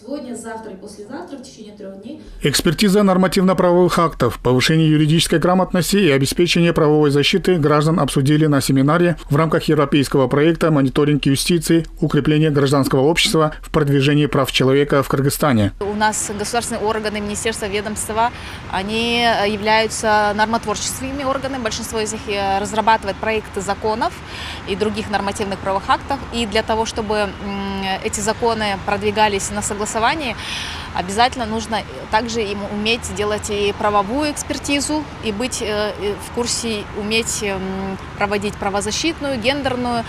Сегодня, завтра и послезавтра в течение 3 дней. Экспертиза нормативно-правовых актов, повышение юридической грамотности и обеспечение правовой защиты граждан обсудили на семинаре в рамках европейского проекта «Мониторинг юстиции. Укрепление гражданского общества в продвижении прав человека в Кыргызстане». У нас государственные органы, министерства, ведомства, они являются нормотворческими органами. Большинство из них разрабатывает проекты законов и других нормативных правовых актов. И для того, чтобы эти законы продвигались на согласовании, обязательно нужно также им уметь делать и правовую экспертизу, и быть в курсе, уметь проводить правозащитную, гендерную,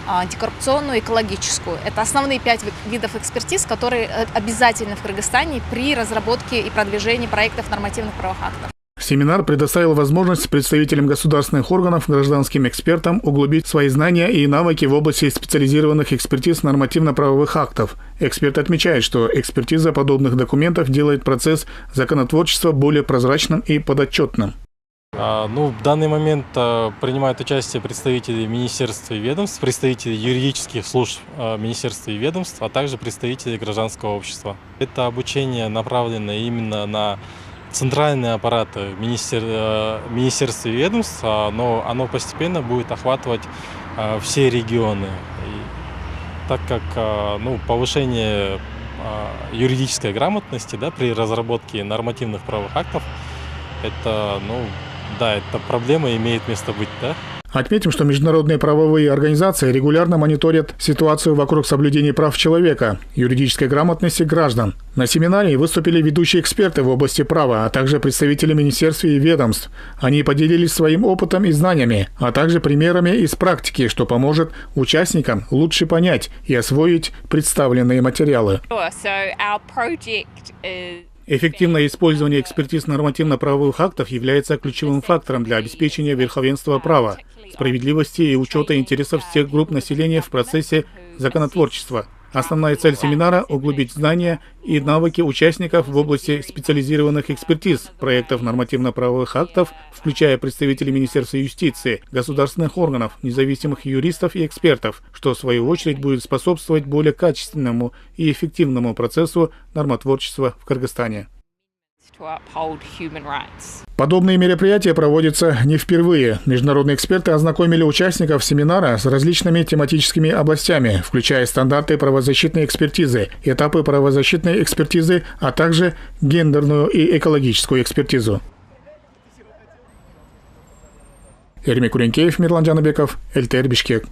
антикоррупционную, экологическую. Это основные 5 видов экспертиз, которые обязательны в Кыргызстане при разработке и продвижении проектов нормативных правовых актов. Семинар предоставил возможность представителям государственных органов, гражданским экспертам углубить свои знания и навыки в области специализированных экспертиз нормативно-правовых актов. Эксперт отмечает, что экспертиза подобных документов делает процесс законотворчества более прозрачным и подотчетным. В данный момент принимают участие представители министерств и ведомств, представители юридических служб министерств и ведомств, а также представители гражданского общества. Это обучение направлено именно на центральные аппараты министерств и ведомств, но оно постепенно будет охватывать все регионы. И так как повышение юридической грамотности при разработке нормативных правовых актов, это проблема имеет место быть. Отметим, что международные правовые организации регулярно мониторят ситуацию вокруг соблюдения прав человека, юридической грамотности граждан. На семинаре выступили ведущие эксперты в области права, а также представители министерств и ведомств. Они поделились своим опытом и знаниями, а также примерами из практики, что поможет участникам лучше понять и освоить представленные материалы. Эффективное использование экспертиз нормативно-правовых актов является ключевым фактором для обеспечения верховенства права, справедливости и учета интересов всех групп населения в процессе законотворчества. Основная цель семинара – углубить знания и навыки участников в области специализированных экспертиз, проектов нормативно-правовых актов, включая представителей Министерства юстиции, государственных органов, независимых юристов и экспертов, что в свою очередь будет способствовать более качественному и эффективному процессу нормотворчества в Кыргызстане. Подобные мероприятия проводятся не впервые. Международные эксперты ознакомили участников семинара с различными тематическими областями, включая стандарты правозащитной экспертизы, этапы правозащитной экспертизы, а также гендерную и экологическую экспертизу. Эрмик Уренкеев, Мирлан Джанабеков, ЛТР Бишкек.